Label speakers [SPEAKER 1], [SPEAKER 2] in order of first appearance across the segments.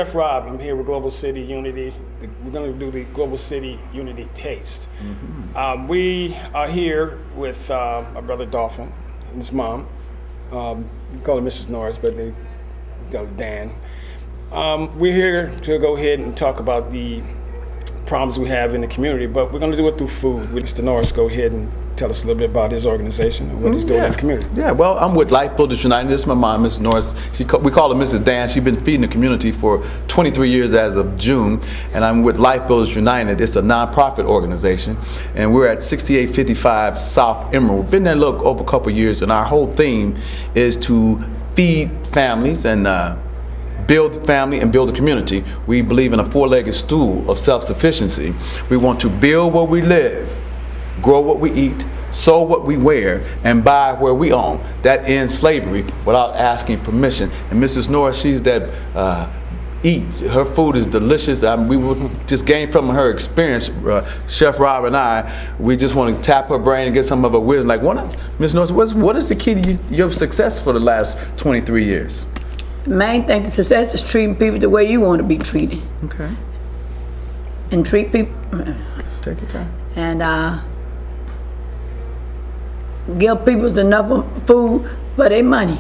[SPEAKER 1] Chef Rob. I'm here with Global City Unity. We're going to do the Global City Unity Taste. We are here with my brother Dolphin and his mom. We call her Mrs. Norris, but they call her Dan. We're here to go ahead and talk about the problems we have in the community, but we're going to do it through food. Mr. Norris, go ahead and tell us a little bit about his organization and what he's doing in the community.
[SPEAKER 2] Yeah, well, I'm with Life Builders United. This is my mom, Mrs. Norris. We call her Mrs. Dan. She's been feeding the community for 23 years as of June, and I'm with Life Builders United. It's a nonprofit organization, and we're at 6855 South Emerald. We've been there over a couple years, and our whole theme is to feed families and build the family and build the community. We believe in a four-legged stool of self-sufficiency. We want to build where we live, grow what we eat, sew what we wear, and buy where we own. That ends slavery without asking permission. And Mrs. Norris, she's that eat. Her food is delicious. We just gained from her experience, Chef Rob and I. We just want to tap her brain and get some of her wisdom. Like, Mrs. Norris, what is the key to your success for the last 23 years?
[SPEAKER 3] The main thing to success is treating people the way you want to be treated.
[SPEAKER 2] Okay.
[SPEAKER 3] And treat people.
[SPEAKER 2] Take your time.
[SPEAKER 3] And give people enough food for their money.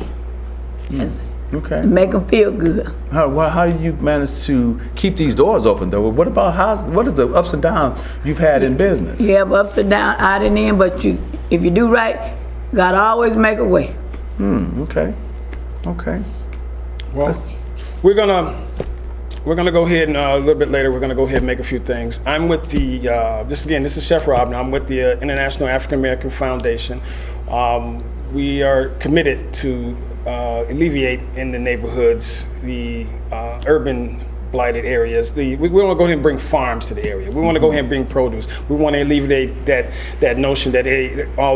[SPEAKER 2] Okay.
[SPEAKER 3] Make them feel good.
[SPEAKER 2] How do you manage to keep these doors open, though? What about what are the ups and downs you've had in business?
[SPEAKER 3] You have ups and downs, out and in, but if you do right, God always make a way.
[SPEAKER 2] Okay. Okay.
[SPEAKER 1] Well, we're gonna go ahead and a little bit later we're gonna go ahead and make a few things. I'm with the this is Chef Rob. Now I'm with the International African American Foundation. We are committed to alleviate in the neighborhoods the urban blighted areas. We want to go ahead and bring farms to the area. We want to go ahead and bring produce. We want to alleviate that notion that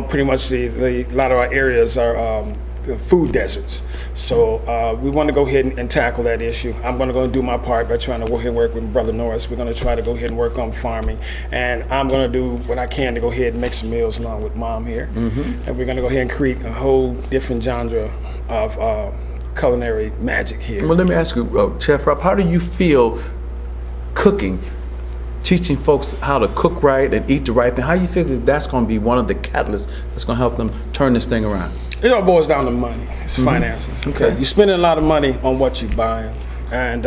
[SPEAKER 1] pretty much a lot of our areas are food deserts. So we want to go ahead and tackle that issue. I'm going to go and do my part by trying to go ahead and work with Brother Norris. We're going to try to go ahead and work on farming, and I'm going to do what I can to go ahead and make some meals along with Mom here. And we're going to go ahead and create a whole different genre of culinary magic here.
[SPEAKER 2] Well, let me ask you, Chef Rob, how do you feel cooking, teaching folks how to cook right and eat the right thing? How do you feel that's going to be one of the catalysts that's going to help them turn this thing around?
[SPEAKER 1] It all boils down to money. It's finances. Okay, you're spending a lot of money on what you're buying, and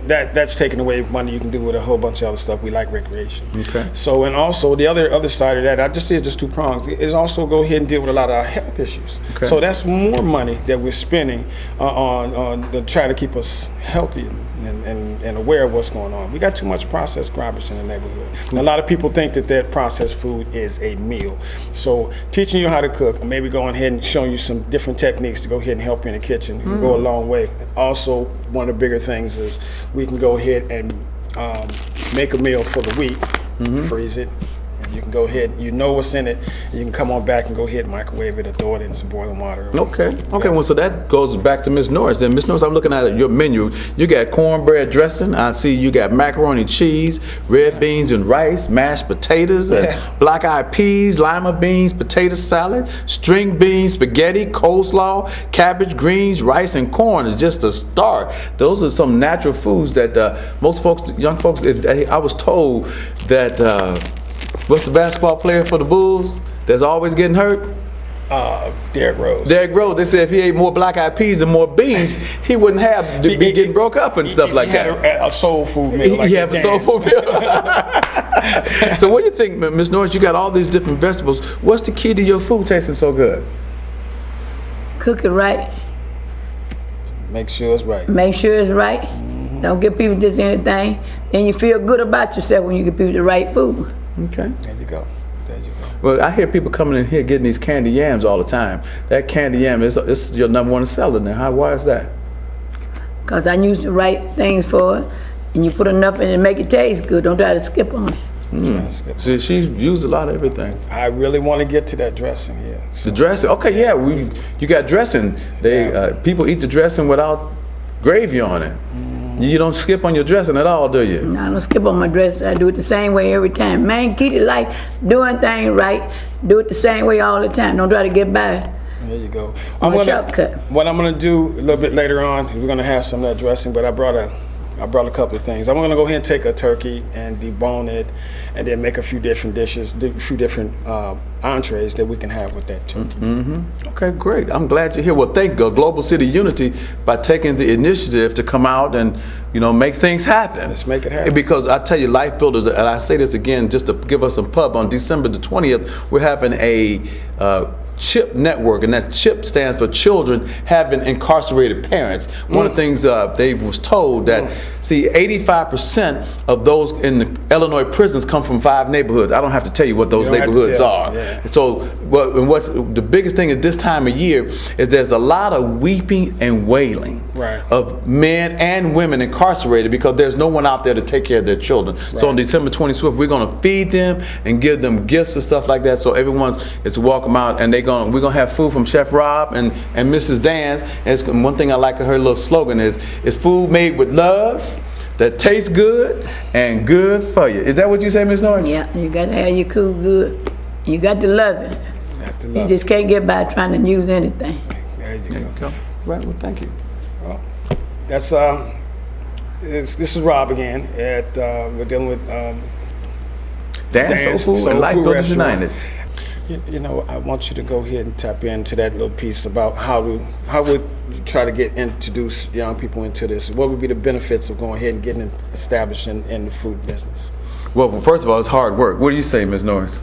[SPEAKER 1] that's taking away money you can do with a whole bunch of other stuff. We like recreation. Okay. So, and also the other side of that, I just see it just two prongs. Is also go ahead and deal with a lot of our health issues. Okay. So that's more money that we're spending on trying to keep us healthy and aware of what's going on. We got too much processed garbage in the neighborhood. And a lot of people think that processed food is a meal. So teaching you how to cook, maybe going ahead and showing you some different techniques to go ahead and help you in the kitchen can go a long way. Also, one of the bigger things is we can go ahead and make a meal for the week, freeze it. You can go ahead, you know what's in it, and you can come on back and go ahead and microwave it or throw it in some boiling water.
[SPEAKER 2] Okay, well, so that goes back to Ms. Norris. Then, Ms. Norris, I'm looking at your menu. You got cornbread dressing. I see you got macaroni cheese, red beans and rice, mashed potatoes, and black-eyed peas, lima beans, potato salad, string beans, spaghetti, coleslaw, cabbage, greens, rice, and corn is just a start. Those are some natural foods that most folks, young folks, I was told that what's the basketball player for the Bulls that's always getting hurt?
[SPEAKER 1] Derrick Rose.
[SPEAKER 2] Derrick Rose. They said if he ate more black-eyed peas and more beans, he wouldn't have to be getting broke up and stuff like that.
[SPEAKER 1] He had a soul food meal.
[SPEAKER 2] He had a soul food meal. So what do you think, Ms. Norris? You got all these different vegetables. What's the key to your food tasting so good?
[SPEAKER 3] Cook it right.
[SPEAKER 1] Make sure it's right.
[SPEAKER 3] Make sure it's right. Don't give people just anything. Then you feel good about yourself when you give people the right food.
[SPEAKER 2] Okay.
[SPEAKER 1] There you go.
[SPEAKER 2] Well, I hear people coming in here getting these candy yams all the time. That candy yam is your number one seller now. Why is that?
[SPEAKER 3] Because I use the right things for it, and you put enough in it to make it taste good. Don't try to skip on it.
[SPEAKER 2] See, she used a lot of everything.
[SPEAKER 1] I really want to get to that dressing here.
[SPEAKER 2] So. The dressing, okay, yeah. You got dressing. People eat the dressing without gravy on it. You don't skip on your dressing at all, do you?
[SPEAKER 3] No, I don't skip on my dressing. I do it the same way every time. Man, keep it like doing things right. Do it the same way all the time. Don't try to get by.
[SPEAKER 1] There you go.
[SPEAKER 3] Shortcut.
[SPEAKER 1] What I'm gonna do a little bit later on, we're gonna have some of that dressing, but I brought a couple of things. I'm gonna go ahead and take a turkey and debone it, and then make a few different dishes, a few different entrees that we can have with that turkey.
[SPEAKER 2] Okay, great. I'm glad you're here. Well, thank Global City Unity by taking the initiative to come out and, make things happen.
[SPEAKER 1] Let's make it happen.
[SPEAKER 2] Because I tell you, Life Builders, and I say this again just to give us some pub, on December the 20th, we're having a CHIP network, and that CHIP stands for Children Having Incarcerated Parents. One of the things they was told that, see, 85% of those in the Illinois prisons come from 5 neighborhoods. I don't have to tell you what those neighborhoods are.
[SPEAKER 1] Yeah.
[SPEAKER 2] So what the biggest thing at this time of year is there's a lot of weeping and wailing of men and women incarcerated because there's no one out there to take care of their children. So on December 25th, we're going to feed them and give them gifts and stuff like that, so everyone is welcome out, and we're gonna have food from Chef Rob and Mrs. Dan's. And one thing I like of her little slogan is, "It's food made with love, that tastes good and good for you." Is that what you say, Ms. Norris?
[SPEAKER 3] Yeah, you got to have your cool good. You got to love it. You just can't get by trying to use anything.
[SPEAKER 1] There you go.
[SPEAKER 2] Right, well, thank you.
[SPEAKER 1] Well, that's this is Rob again. We're dealing with
[SPEAKER 2] Dan's Soul Food and Life Builders United.
[SPEAKER 1] I want you to go ahead and tap into that little piece about how would you try to introduce young people into this? What would be the benefits of going ahead and getting established in the food business?
[SPEAKER 2] Well, first of all, it's hard work. What do you say, Ms. Norris?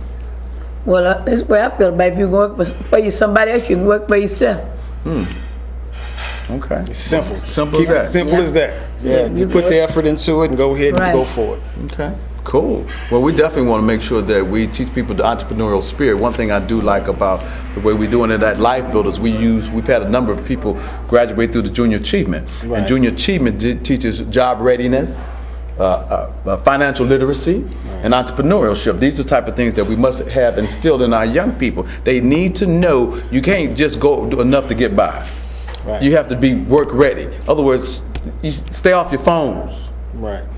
[SPEAKER 3] Well, this is where I feel about if you work for somebody else, you can work for yourself.
[SPEAKER 2] Okay.
[SPEAKER 1] It's simple.
[SPEAKER 2] Keep it
[SPEAKER 1] simple as that. Yeah, you put the effort into it and go ahead and go for it.
[SPEAKER 2] Okay. Cool. Well, we definitely want to make sure that we teach people the entrepreneurial spirit. One thing I do like about the way we're doing it at Life Builders, we've had a number of people graduate through the Junior Achievement. And Junior Achievement teaches job readiness, financial literacy, and entrepreneurship. These are the type of things that we must have instilled in our young people. They need to know you can't just go do enough to get by. You have to be work ready. In other words, you stay off your phones.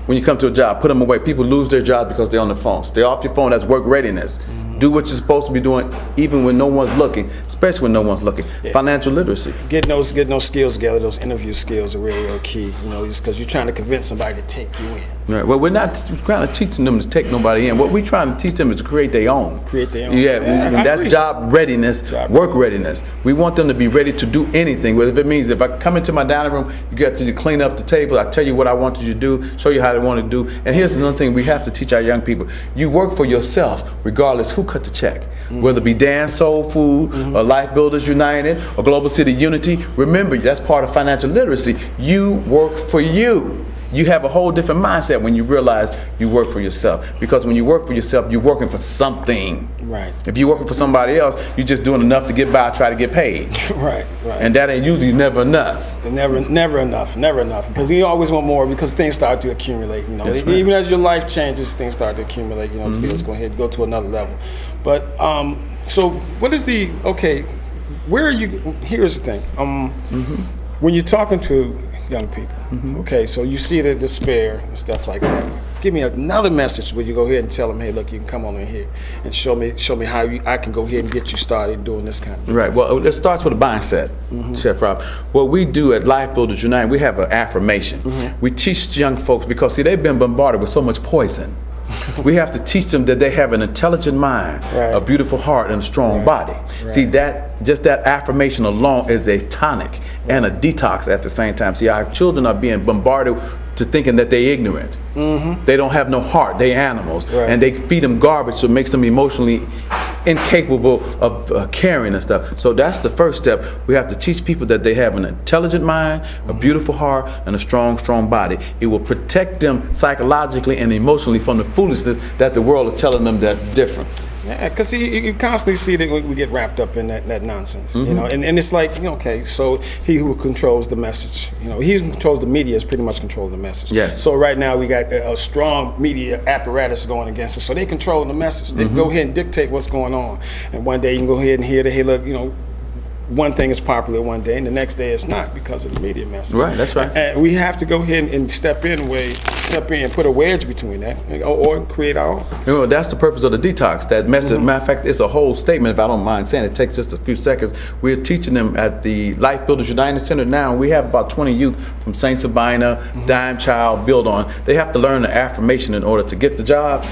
[SPEAKER 2] When you come to a job, put them away. People lose their jobs because they're on the phone. Stay off your phone. That's work readiness. Do what you're supposed to be doing, even when no one's looking, especially when no one's looking. Financial literacy. Getting those skills together, those interview skills are really key. Just because you're trying to convince somebody to take you in. Right. Well, we're not trying to teach them to take nobody in. What we're trying to teach them is to create their own. And that's job readiness, work readiness. We want them to be ready to do anything. Whether it means if I come into my dining room, you get to clean up the table. I tell you what I want you to do, show you how they want to do. And here's another thing we have to teach our young people: you work for yourself, regardless who cut the check. Whether it be Dan's Soul Food, or Life Builders United, or Global City Unity. Remember, that's part of financial literacy. You work for you. You have a whole different mindset when you realize you work for yourself. Because when you work for yourself, you're working for something. If you're working for somebody else, you're just doing enough to get by, try to get paid. And that ain't usually never enough. Never enough. Because you always want more, because things start to accumulate. Even as your life changes, things start to accumulate. Feels go ahead and go to another level. But so what is where are you? Here's the thing. When you're talking to young people, so you see the despair and stuff like that. Give me another message where you go ahead and tell them, hey, look, you can come on in here and show me how I can go ahead and get you started doing this kind of thing. Right. Well, it starts with a mindset, Chef Rob. What we do at Life Builders United, we have an affirmation. We teach young folks because, see, they've been bombarded with so much poison. We have to teach them that they have an intelligent mind, a beautiful heart, and a strong body. See, just that affirmation alone is a tonic and a detox at the same time. See, our children are being bombarded to thinking that they're ignorant. They don't have no heart, they're animals. And they feed them garbage, so it makes them emotionally incapable of caring and stuff. So that's the first step. We have to teach people that they have an intelligent mind, a beautiful heart, and a strong body. It will protect them psychologically and emotionally from the foolishness that the world is telling them that's different. Yeah, because you constantly see that we get wrapped up in that nonsense, and it's like, so he who controls the message, he who controls the media is pretty much controlling the message. Yes. So right now we got a strong media apparatus going against us, so they control the message. They go ahead and dictate what's going on, and one day you can go ahead and hear that, hey, look, one thing is popular one day, and the next day it's not because of the media message. Right, that's right. And we have to go ahead and step in a way
[SPEAKER 1] step in and put a wedge between that, or create our own.
[SPEAKER 2] You know, that's the purpose of the detox. That message. Matter of fact, it's a whole statement. If I don't mind saying, it takes just a few seconds. We're teaching them at the Life Builders United Center now. We have about 20 youth from St. Sabina, Dime Child, Build On. They have to learn the affirmation in order to get the job.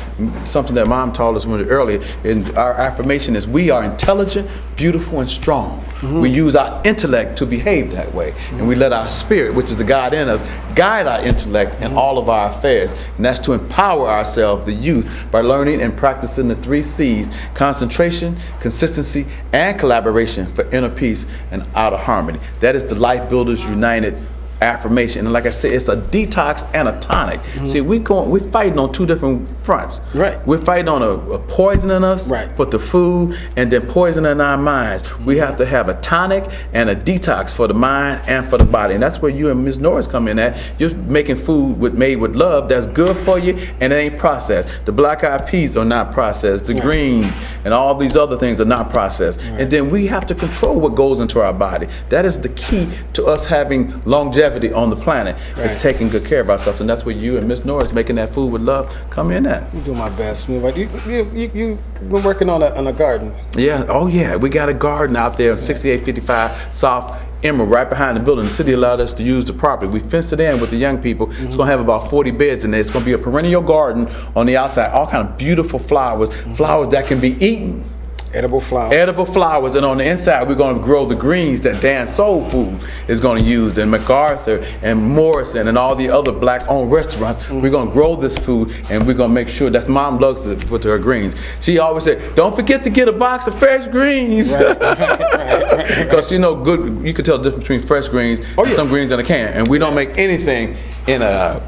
[SPEAKER 2] Something that Mom taught us earlier. And our affirmation is, we are intelligent, beautiful, and strong. We use our intellect to behave that way, and we let our spirit, which is the God in us, guide our intellect in all of our affairs. And that's to empower ourselves, the youth, by learning and practicing the 3 C's: concentration, consistency, and collaboration for inner peace and outer harmony. That is the Life Builders United affirmation. And like I said, it's a detox and a tonic. See, we're fighting on 2 different fronts.
[SPEAKER 1] Right.
[SPEAKER 2] We're fighting on a poisoning us for the food, and then poisoning our minds. We have to have a tonic and a detox for the mind and for the body. And that's where you and Ms. Norris come in at. You're making food made with love that's good for you, and it ain't processed. The black eyed peas are not processed. The greens and all these other things are not processed. And then we have to control what goes into our body. That is the key to us having longevity on the planet, is taking good care of ourselves. And that's where you and Miss Norris, making that food with love, come in at.
[SPEAKER 1] You do my best. You've been working on a garden.
[SPEAKER 2] Yeah, oh yeah, we got a garden out there on 6855 South Emerald, right behind the building. The city allowed us to use the property. We fenced it in with the young people. It's going to have about 40 beds in there. It's going to be a perennial garden on the outside, all kind of beautiful flowers, flowers that can be eaten.
[SPEAKER 1] Edible flowers.
[SPEAKER 2] Edible flowers, and on the inside we're going to grow the greens that Dan Soul Food is going to use, and MacArthur and Morrison and all the other black-owned restaurants. We're going to grow this food, and we're going to make sure that Mom loves it with her greens. She always said, "Don't forget to get a box of fresh greens," because you know, you can tell the difference between fresh greens and some greens in a can, and we don't make anything in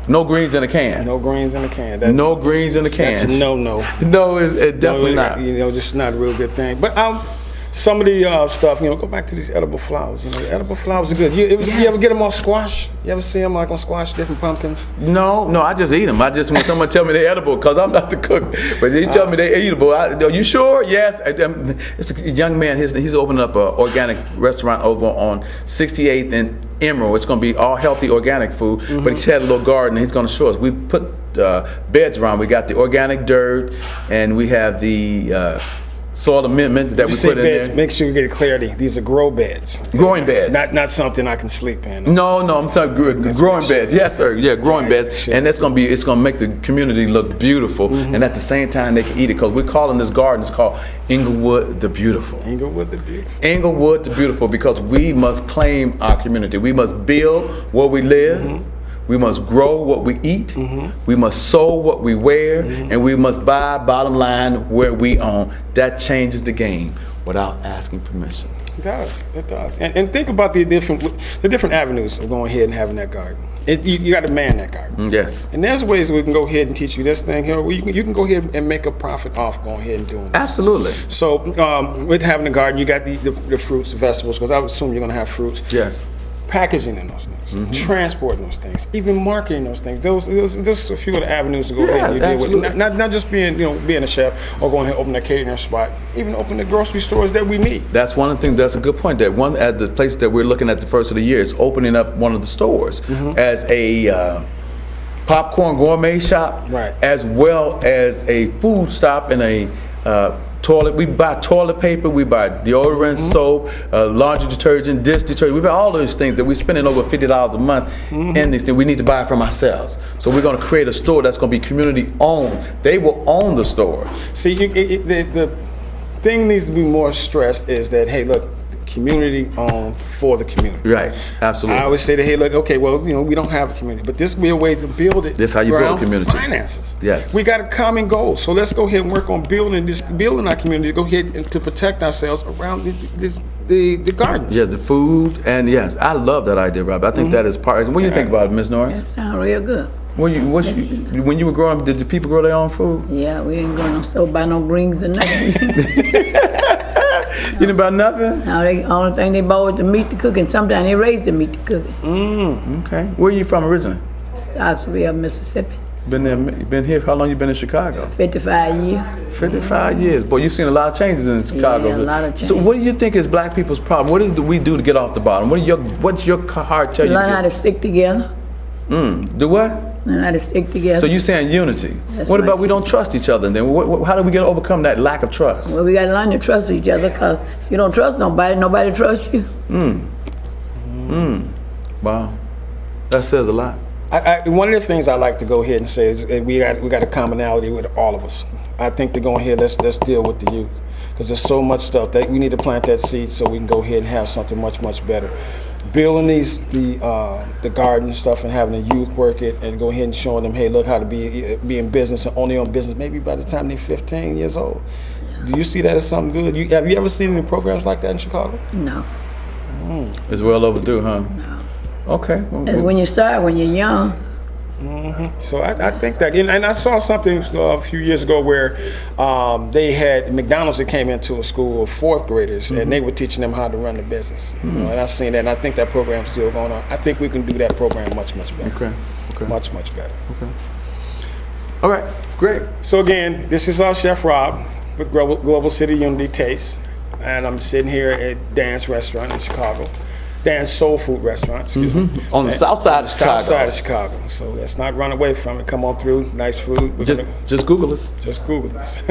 [SPEAKER 2] no greens in a can.
[SPEAKER 1] No greens in a can.
[SPEAKER 2] No greens in a can.
[SPEAKER 1] That's a no.
[SPEAKER 2] No, it's definitely not.
[SPEAKER 1] You know, just not a real good thing. But some of the stuff, go back to these edible flowers. The edible flowers are good. You ever get them on squash? You ever see them like on squash, different pumpkins? No,
[SPEAKER 2] I just eat them. When someone tell me they're edible, because I'm not the cook, but they tell me they're eatable. Are you sure? Yes. It's a young man. He's opening up an organic restaurant over on 68th and Emerald. It's going to be all healthy organic food, but he's had a little garden, and he's going to show us. We put beds around. We got the organic dirt, and we have the soil amendment that we put in
[SPEAKER 1] beds,
[SPEAKER 2] there.
[SPEAKER 1] make sure you get clarity. These are grow beds.
[SPEAKER 2] Growing beds.
[SPEAKER 1] Not something I can sleep in.
[SPEAKER 2] No, I'm talking growing beds. Yes, sir. Yeah, growing beds. And it's going to make the community look beautiful, and at the same time they can eat it, because we're calling this garden, it's called Inglewood the Beautiful.
[SPEAKER 1] Inglewood the Beautiful.
[SPEAKER 2] Inglewood the Beautiful, because we must claim our community. We must build where we live. We must grow what we eat. We must sew what we wear, and we must buy, bottom line, where we own. That changes the game without asking permission.
[SPEAKER 1] It does. And think about the different avenues of going ahead and having that garden. You got to man that garden.
[SPEAKER 2] Yes.
[SPEAKER 1] And there's ways we can go ahead and teach you this thing here. Where you can go ahead and make a profit off going ahead and doing this.
[SPEAKER 2] Absolutely.
[SPEAKER 1] So with having a garden, you got the fruits, the vegetables, because I would assume you're going to have fruits.
[SPEAKER 2] Yes.
[SPEAKER 1] Packaging in those things, transporting those things, even marketing those things. Those just a few of the avenues to go ahead and deal with. Not just being a chef or going ahead and open a catering spot, even open the grocery stores that we need.
[SPEAKER 2] That's one of the things. That's a good point. That one at the place that we're looking at the first of the year is opening up one of the stores as a popcorn gourmet shop, as well as a food stop and a toilet. We buy toilet paper, we buy deodorant, soap, laundry detergent, dish detergent. We buy all those things that we're spending over $50 a month in these things. We need to buy from ourselves. So we're going to create a store that's going to be community owned. They will own the store.
[SPEAKER 1] See, the thing needs to be more stressed is that, hey, look, community owned for the community.
[SPEAKER 2] Right, absolutely.
[SPEAKER 1] I always say that, hey, look, okay, well, we don't have a community, but this will be a way to build it.
[SPEAKER 2] This is how you build a community.
[SPEAKER 1] Finances.
[SPEAKER 2] Yes.
[SPEAKER 1] We got a common goal, so let's go ahead and work on building our community. Go ahead and to protect ourselves around the gardens.
[SPEAKER 2] Yeah, the food, and yes, I love that idea, Rob. I think that is part. What do you think about it, Ms. Norris?
[SPEAKER 3] That sounds real good.
[SPEAKER 2] When you were growing up, did the people grow their own food?
[SPEAKER 3] Yeah, we didn't go no store buy no greens or nothing.
[SPEAKER 2] You didn't buy nothing?
[SPEAKER 3] No, the only thing they bought was the meat to cook, and sometimes they raised the meat to cook it.
[SPEAKER 2] Okay. Where are you from originally?
[SPEAKER 3] Starksville, Mississippi.
[SPEAKER 2] Been here? How long you been in Chicago?
[SPEAKER 3] 55 years.
[SPEAKER 2] 55 years. Boy, you've seen a lot of changes in Chicago.
[SPEAKER 3] Yeah, a lot of changes.
[SPEAKER 2] So what do you think is black people's problem? What do we do to get off the bottom? What's your heart tell you?
[SPEAKER 3] Learn how to stick together.
[SPEAKER 2] Do what?
[SPEAKER 3] and how to stick together.
[SPEAKER 2] So you saying unity.
[SPEAKER 3] That's
[SPEAKER 2] What
[SPEAKER 3] right.
[SPEAKER 2] about we don't trust each other? And then how do we get overcome that lack of trust?
[SPEAKER 3] Well, we got to learn to trust each other, because you don't trust nobody, nobody trusts you.
[SPEAKER 2] Wow. That says a lot.
[SPEAKER 1] One of the things I like to go ahead and say is we got a commonality with all of us. I think to go ahead, let's deal with the youth, because there's so much stuff that we need to plant that seed so we can go ahead and have something much better. Building the garden and stuff and having the youth work it and go ahead and showing them, hey, look how to be in business and only on business maybe by the time they're 15 years old. Do you see that as something good? Have you ever seen any programs like that in Chicago?
[SPEAKER 3] No.
[SPEAKER 2] It's well overdue, huh?
[SPEAKER 3] No.
[SPEAKER 2] Okay.
[SPEAKER 3] That's when you start, when you're young.
[SPEAKER 1] So I think that, and I saw something a few years ago where they had McDonald's that came into a school of fourth graders and they were teaching them how to run the business. You know, and I've seen that, and I think that program's still going on. I think we can do that program much better.
[SPEAKER 2] Okay.
[SPEAKER 1] Much better.
[SPEAKER 2] Okay. All right. Great.
[SPEAKER 1] So again, this is our Chef Rob with Global City Unity Taste, and I'm sitting here at Dan's Restaurant in Chicago. Dan's Soul Food Restaurant, excuse me.
[SPEAKER 2] On the south side of Chicago.
[SPEAKER 1] South side of Chicago. So let's not run away from it. Come on through. Nice food.
[SPEAKER 2] Just Google us.
[SPEAKER 1] Just Google us.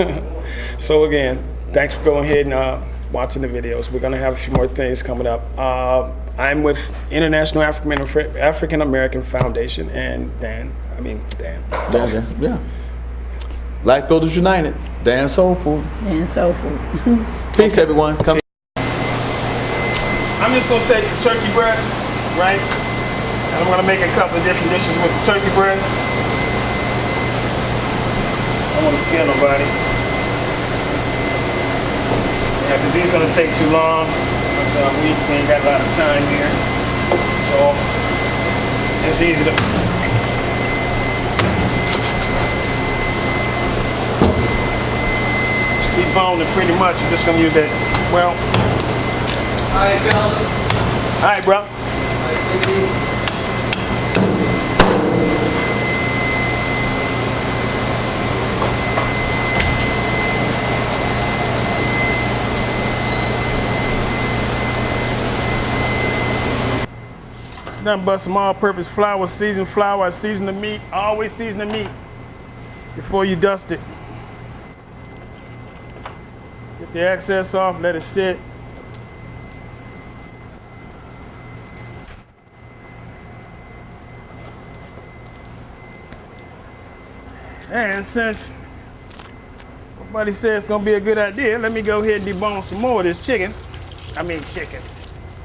[SPEAKER 1] So again, thanks for going ahead and watching the videos. We're going to have a few more things coming up. I'm with International African American Foundation and Dan.
[SPEAKER 2] Yeah. Life Builders United. Dan Soul Food.
[SPEAKER 3] And so forth.
[SPEAKER 2] Peace, everyone. Come.
[SPEAKER 1] I'm just going to take the turkey breast, right? And I'm going to make a couple of different dishes with the turkey breast. I don't want to scare nobody. Yeah, because these are going to take too long. So we ain't got a lot of time here. So it's easy to... Just debone it pretty much. I'm just going to use that, well...
[SPEAKER 4] All right, fellas.
[SPEAKER 1] All right, bro. It's nothing but some all-purpose flour, seasoned flour. I season the meat. Always season the meat before you dust it. Get the excess off. Let it sit. And since nobody said it's gonna be a good idea, let me go ahead and debone some more of this chicken.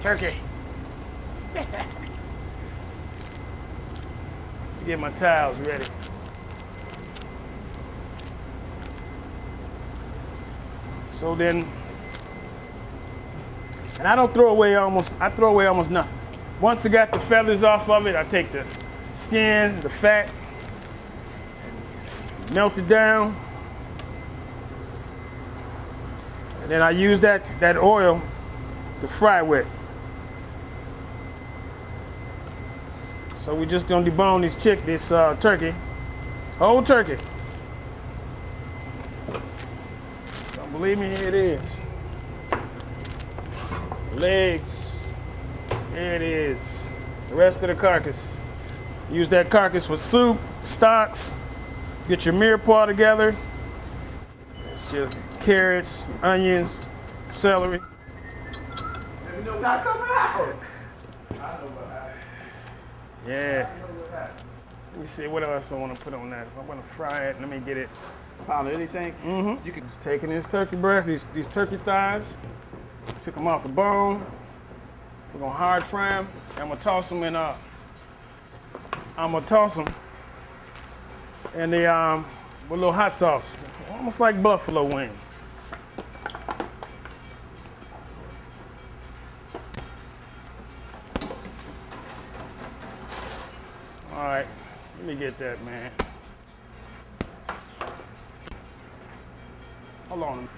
[SPEAKER 1] Turkey. Get my towels ready. So then, and I throw away almost nothing. Once I got the feathers off of it, I take the skin, the fat, melt it down, and then I use that oil to fry with. So we're just gonna debone this turkey, whole turkey. Don't believe me? Here it is. Legs, here it is. The rest of the carcass. Use that carcass for soup, stocks. Get your mirepoix together. That's your carrots, onions, celery.
[SPEAKER 4] Let me know what coming out.
[SPEAKER 1] Yeah. Let me see what else I want to put on that. If I want to fry it, let me get it.
[SPEAKER 4] Pound anything?
[SPEAKER 1] You can just take in this turkey breast, these turkey thighs. Took them off the bone. We're gonna hard fry them. I'm gonna toss them in. And the with a little hot sauce, almost like buffalo wings. All right, let me get that, man. Hold on.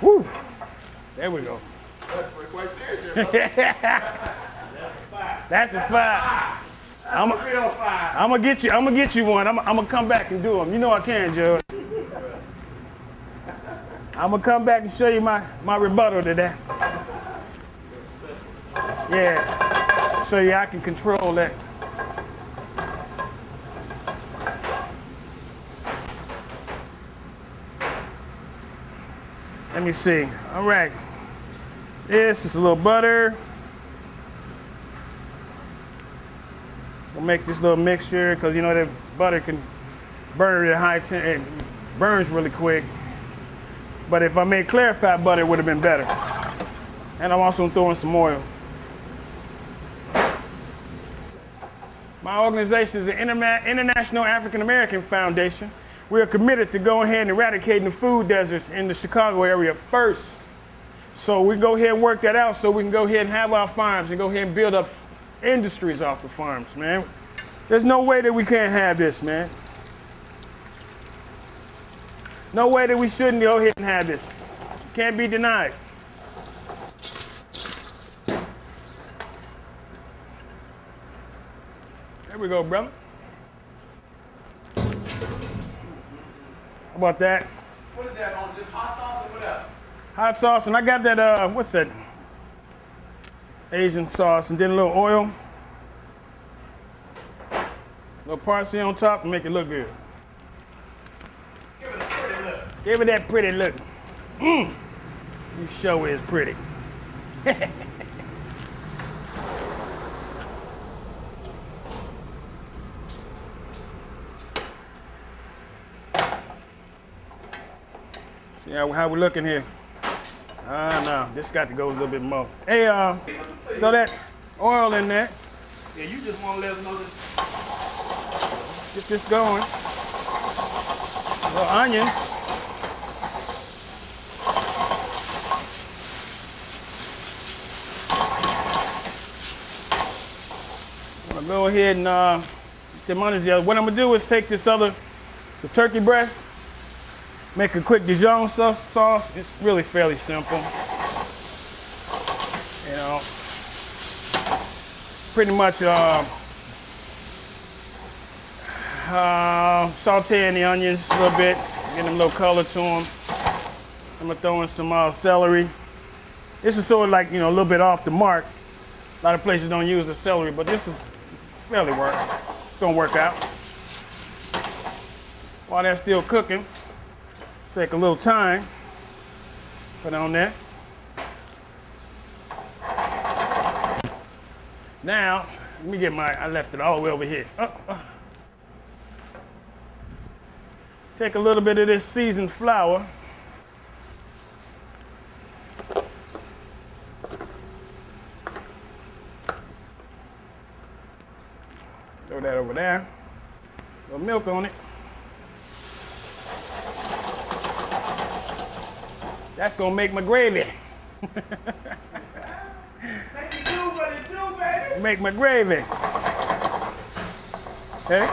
[SPEAKER 1] Woo! There we go.
[SPEAKER 4] That's quite serious.
[SPEAKER 1] That's a five. I'm
[SPEAKER 4] Real fire.
[SPEAKER 1] gonna get you one. I'm gonna come back and do them. You know I can, Judge. I'm gonna come back and show you my rebuttal to that. Yeah. So yeah, I can control that. Let me see. All right. This is a little butter. We'll make this little mixture because you know that butter can burn at high temperature. It burns really quick. But if I made clarified butter, it would have been better. And I'm also throwing some oil. My organization is the International African American Foundation. We are committed to go ahead and eradicating the food deserts in the Chicago area first. So we go ahead and work that out so we can go ahead and have our farms and go ahead and build up industries off the farms, man. There's no way that we can't have this, man. No way that we shouldn't go ahead and have this. Can't be denied. There we go, brother. How about that?
[SPEAKER 4] What is that on? Just hot sauce or what else?
[SPEAKER 1] Hot sauce, and I got that, what's that? Asian sauce, and then a little oil. A little parsley on top and make it look good.
[SPEAKER 4] Give it a pretty look.
[SPEAKER 1] Give it that pretty look. You sure is pretty. See how we looking here? No, this got to go a little bit more. Hey, throw that oil in there.
[SPEAKER 4] Yeah, you just want to let us know this.
[SPEAKER 1] Get this going. Little onions. I'm gonna go ahead and get them onions together. What I'm gonna do is take the turkey breast, make a quick Dijon sauce. It's really fairly simple. You know, pretty much sauteing the onions a little bit, get them a little color to them. I'm gonna throw in some celery. This is sort of like, you know, a little bit off the mark. A lot of places don't use the celery, but this is fairly it's gonna work out. While that's still cooking, take a little time, put it on there. Now, let me get I left it all the way over here. Take a little bit of this seasoned flour. Throw that over there. A little milk on it. That's gonna make my gravy.
[SPEAKER 4] Make it do what it do, baby.
[SPEAKER 1] Make my gravy. Okay?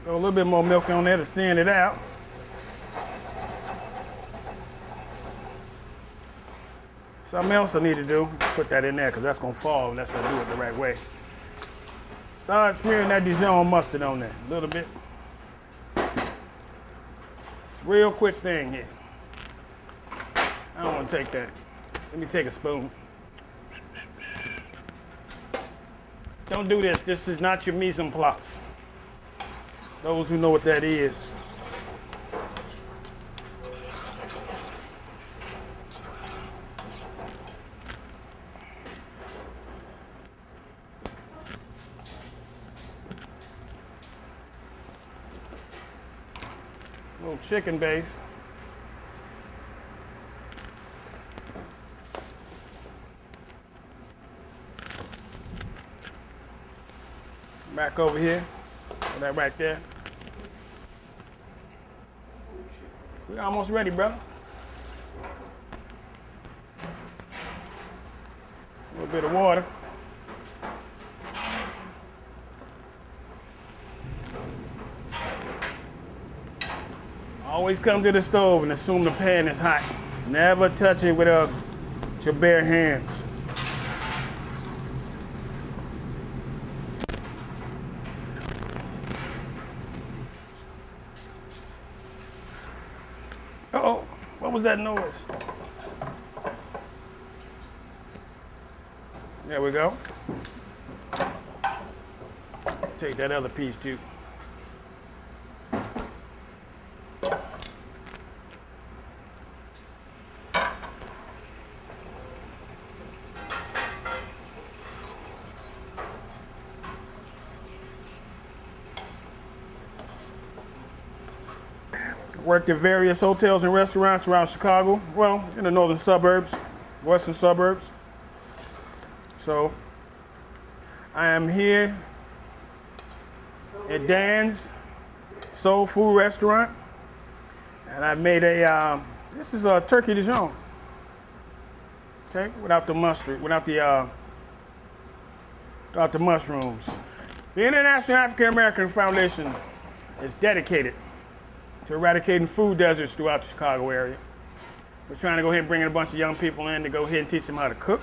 [SPEAKER 1] Throw a little bit more milk on there to thin it out. Something else I need to do, put that in there because that's gonna fall unless I do it the right way. Start smearing that Dijon mustard on there a little bit. It's a real quick thing here. I don't want to take that. Let me take a spoon. Don't do this. This is not your mise en place. Those who know what that is. Little chicken base. Back over here. Put that right there. We're almost ready, brother. A little bit of water. Always come to the stove and assume the pan is hot. Never touch it with your bare hands. Uh-oh, what was that noise? There we go. Take that other piece too. Worked at various hotels and restaurants around Chicago, well, in the northern suburbs, western suburbs. So I am here at Dan's Soul Food Restaurant, and I've made this is a turkey Dijon, okay, without the mustard, without the mushrooms. The International African American Foundation is dedicated to eradicating food deserts throughout the Chicago area. We're trying to go ahead and bring in a bunch of young people in to go ahead and teach them how to cook,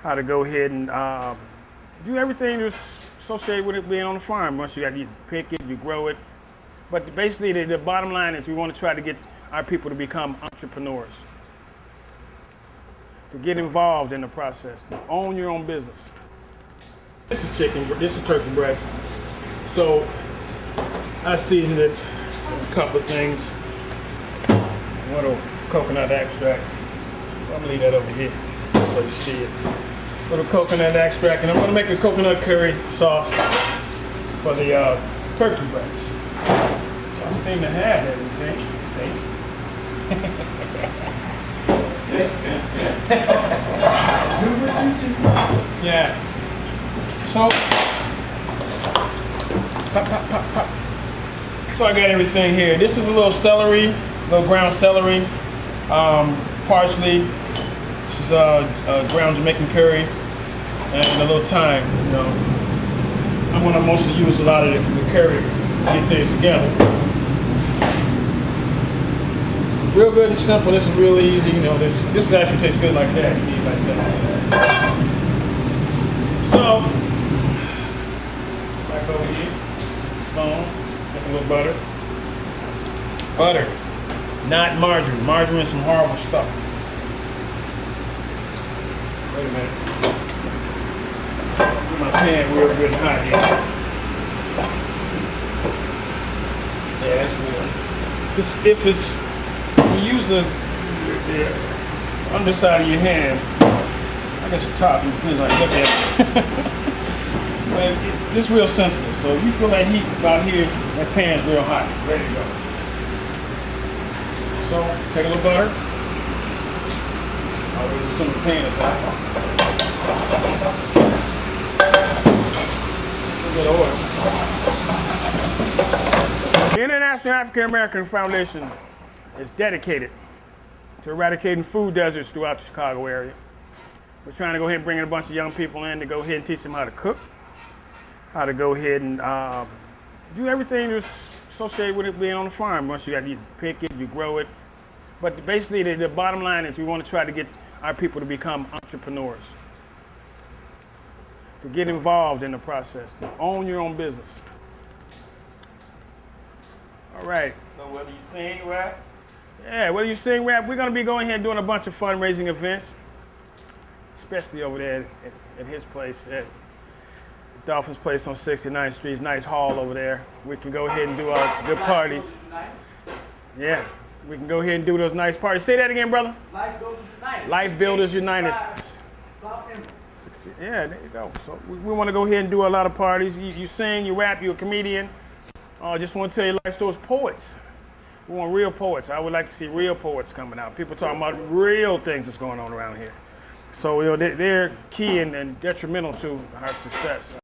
[SPEAKER 1] how to go ahead and do everything that's associated with it being on the farm. Once you pick it, you grow it. But basically the bottom line is we want to try to get our people to become entrepreneurs, to get involved in the process, to own your own business. This is chicken, this is turkey breast. So I seasoned it with a couple of things. A little coconut extract. I'm gonna leave that over here so you see it. A little coconut extract, and I'm gonna make a coconut curry sauce for the turkey breast. So I seem to have everything. Yeah. So, pop, pop, pop, pop. So I got everything here. This is a little celery, little ground celery, parsley. This is ground Jamaican curry, and a little thyme. You know, I'm gonna mostly use a lot of the curry to get things together. Real good and simple. This is real easy. You know, this actually tastes good like that. You eat like that. So, back over here, stone. A little butter. Butter, not margarine. Margarine is some horrible stuff. Wait a minute. Get my pan real good and hot here. Yeah, that's good. If it's, you use the underside of your hand, I guess the top, depends on how you look at it. But it's real sensitive, so if you feel that heat about here, that pan's real hot, ready to go. So, take a little butter. Always assume the pan is hot. A little oil. The International African American Foundation is dedicated to eradicating food deserts throughout the Chicago area. We're trying to go ahead and bring in a bunch of young people in to go ahead and teach them how to cook, how to go ahead and do everything that's associated with it being on the farm. Once you pick it, you grow it. But basically the bottom line is we want to try to get our people to become entrepreneurs, to get involved in the process, to own your own business. All right.
[SPEAKER 4] So whether you sing, rap?
[SPEAKER 1] Yeah, whether you sing, rap, we're going to be going ahead and doing a bunch of fundraising events, especially over there at his place, at Dolphin's place on 69th Street. Nice hall over there. We can go ahead and do our good parties. Yeah, we can go ahead and do those nice parties. Say that again, brother.
[SPEAKER 5] Life Builders United.
[SPEAKER 1] Life Builders United. Yeah, there you go. So we want to go ahead and do a lot of parties. You sing, you rap, you're a comedian. I just want to tell you, life stories, poets. We want real poets. I would like to see real poets coming out. People talking about real things that's going on around here. So, you know, they're key and detrimental to our success.